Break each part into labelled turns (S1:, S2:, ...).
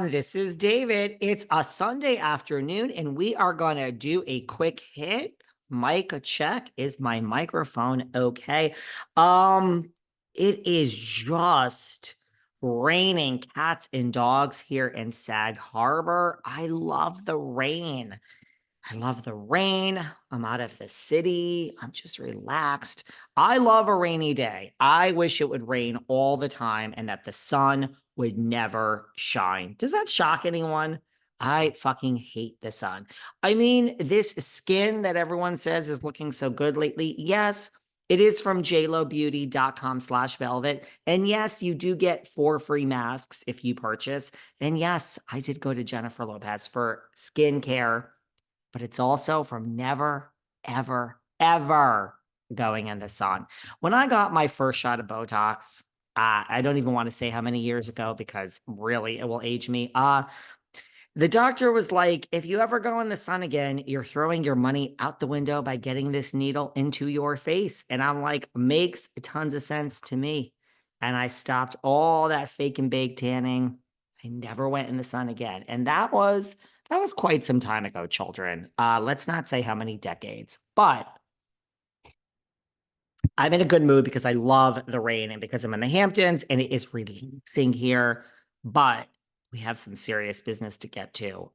S1: This is David. It's a Sunday afternoon, and we are going to do a quick hit. Mic check. Is my microphone okay? Um, it is just raining cats and dogs here in Sag Harbor. I love the rain. I love the rain. I'm out of the city. I'm just relaxed. I love a rainy day. I wish it would rain all the time and that the sun would never shine. Does that shock anyone? I fucking hate the sun. I mean, this skin that everyone says is looking so good lately. Yes, it is from jlobeauty.com/velvet. And yes, you do get 4 free masks if you purchase. And yes, I did go to Jennifer Lopez for skincare, but it's also from never, ever, ever going in the sun. When I got my first shot of Botox, I don't even want to say how many years ago because really it will age me. The doctor was like, if you ever go in the sun again, you're throwing your money out the window by getting this needle into your face. And I'm like, makes tons of sense to me. And I stopped all that fake and bake tanning. I never went in the sun again. And that was quite some time ago, children. Let's not say how many decades, but I'm in a good mood because I love the rain and because I'm in the Hamptons and it is relaxing here. But we have some serious business to get to.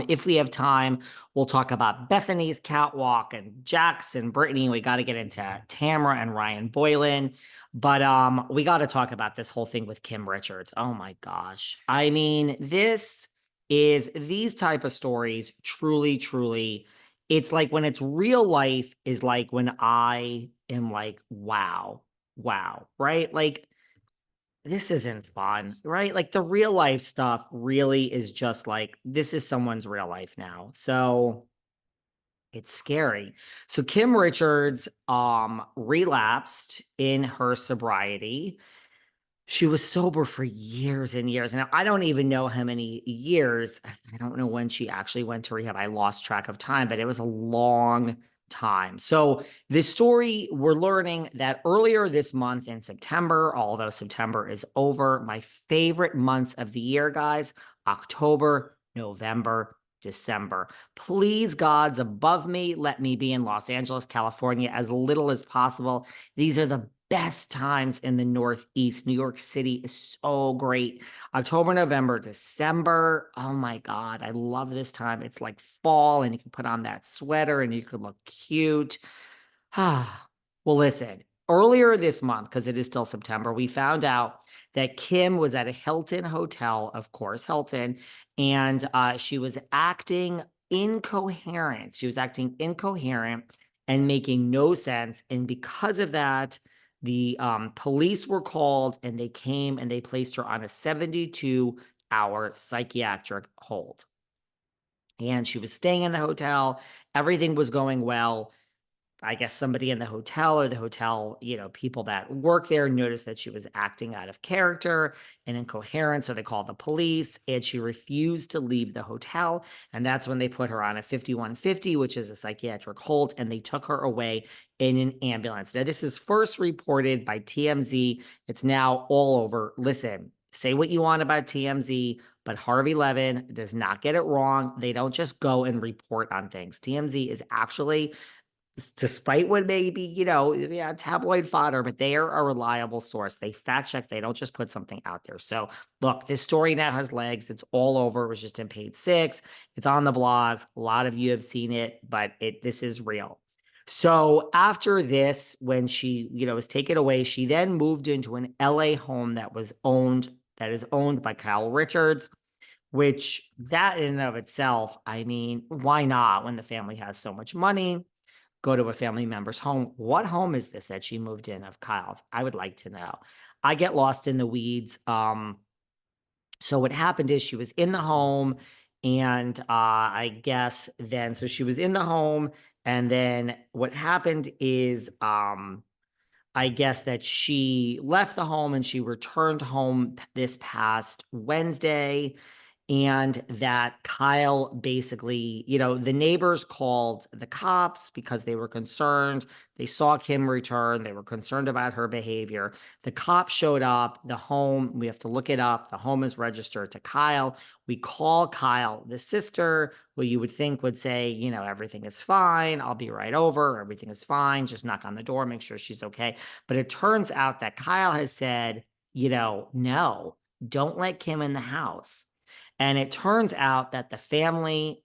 S1: If we have time, we'll talk about Bethany's catwalk and Jackson, Brittany. We got to get into Tamra and Ryan Boylan. But we got to talk about this whole thing with Kim Richards. Oh my gosh. I mean, these type of stories truly, truly, it's like when it's real life is like when I am like, wow, wow, right? Like, this isn't fun, right? Like the real life stuff really is just like, this is someone's real life now. So it's scary. So Kim Richards relapsed in her sobriety. She was sober for years and years. And I don't even know how many years. I don't know when she actually went to rehab. I lost track of time, but it was a long time. So, this story, we're learning that earlier this month in September, although September is over, my favorite months of the year, guys, October, November, December. Please, gods above me, let me be in Los Angeles, California as little as possible. These are the best times in the Northeast. New York City is so great. October, November, December. Oh my God. I love this time. It's like fall and you can put on that sweater and you can look cute. Well, listen, earlier this month, because it is still September, we found out that Kim was at a Hilton hotel, of course, Hilton, and she was acting incoherent. She was acting incoherent and making no sense. And because of that, the police were called and they came and they placed her on a 72-hour psychiatric hold. And she was staying in the hotel. Everything was going well. I guess somebody in the hotel or the hotel, people that work there noticed that she was acting out of character and incoherent. So they called the police and she refused to leave the hotel. And that's when they put her on a 5150, which is a psychiatric hold, and they took her away in an ambulance. Now, this is first reported by TMZ. It's now all over. Listen, say what you want about TMZ, but Harvey Levin does not get it wrong. They don't just go and report on things. TMZ is actually, despite what may be, yeah, tabloid fodder, but they are a reliable source. They fact check. They don't just put something out there. So look, this story now has legs. It's all over. It was just in page 6. It's on the blogs. A lot of you have seen it, but this is real. So after this, when she, was taken away, she then moved into an LA home that is owned by Kyle Richards, which that in and of itself, I mean, why not when the family has so much money? Go to a family member's home. What home is this that she moved in of Kyle's? I would like to know. I get lost in the weeds. So what happened is she was in the home, and I guess then, so she was in the home, and then what happened is I guess that she left the home and she returned home this past Wednesday. and that Kyle basically, the neighbors called the cops because they were concerned. They saw Kim return. They were concerned about her behavior. The cops showed up. The home, we have to look it up. The home is registered to Kyle. We call Kyle, the sister, who you would think would say, everything is fine. I'll be right over. Everything is fine. Just knock on the door, make sure she's okay. But it turns out that Kyle has said, no, don't let Kim in the house. And it turns out that the family,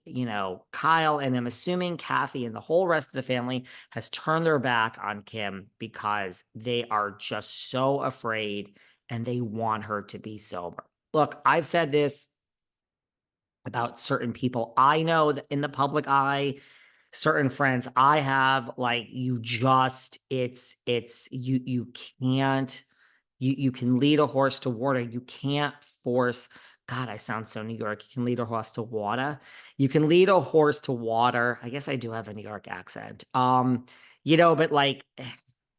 S1: Kyle, and I'm assuming Kathy and the whole rest of the family has turned their back on Kim because they are just so afraid and they want her to be sober. Look, I've said this about certain people I know that in the public eye, certain friends I have, like you can't, you can lead a horse to water. You can't force, God, I sound so New York. You can lead a horse to water. You can lead a horse to water. I guess I do have a New York accent. But like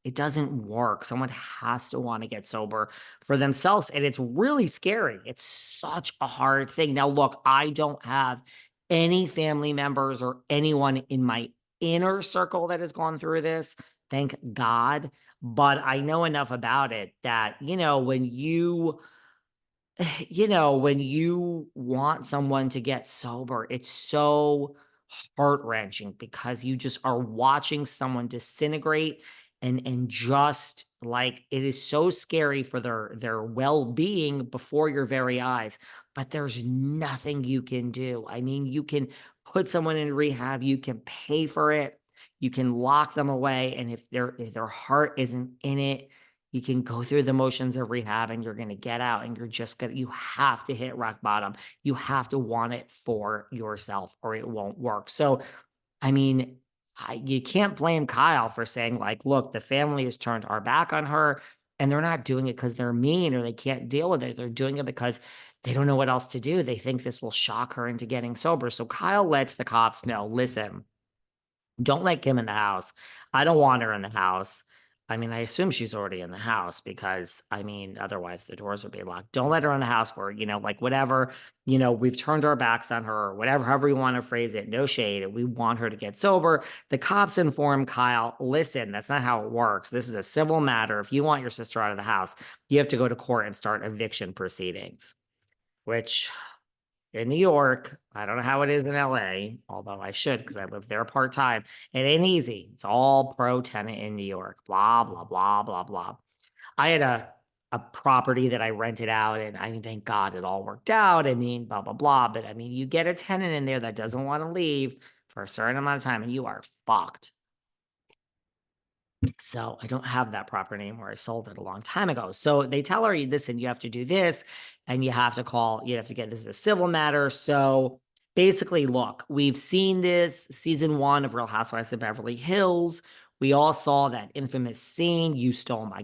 S1: it doesn't work. Someone has to want to get sober for themselves. And it's really scary. It's such a hard thing. Now, look, I don't have any family members or anyone in my inner circle that has gone through this. Thank God. But I know enough about it that, when you want someone to get sober, it's so heart-wrenching because you just are watching someone disintegrate and just like it is so scary for their well-being before your very eyes. But there's nothing you can do. I mean, you can put someone in rehab, you can pay for it, you can lock them away, and if their heart isn't in it, you can go through the motions of rehab and you're going to get out and you have to hit rock bottom. You have to want it for yourself or it won't work. So, I mean, you can't blame Kyle for saying like, look, the family has turned our back on her and they're not doing it because they're mean or they can't deal with it. They're doing it because they don't know what else to do. They think this will shock her into getting sober. So Kyle lets the cops know, listen, don't let Kim in the house. I don't want her in the house. I mean, I assume she's already in the house because, I mean, otherwise the doors would be locked. Don't let her in the house where, like whatever, we've turned our backs on her or whatever, however you want to phrase it. No shade. We want her to get sober. The cops inform Kyle, listen, that's not how it works. This is a civil matter. If you want your sister out of the house, you have to go to court and start eviction proceedings, which in New York, I don't know how it is in LA, although I should because I live there part-time. It ain't easy. It's all pro tenant in New York. Blah, blah, blah, blah, blah. I had a property that I rented out, and I mean, thank God it all worked out. I mean, blah, blah, blah. But I mean, you get a tenant in there that doesn't want to leave for a certain amount of time, and you are fucked. So I don't have that property anymore. I sold it a long time ago. So they tell her, listen, you have to do this and you have to get this is a civil matter. So basically, look, we've seen this season 1 of Real Housewives of Beverly Hills. We all saw that infamous scene. You stole my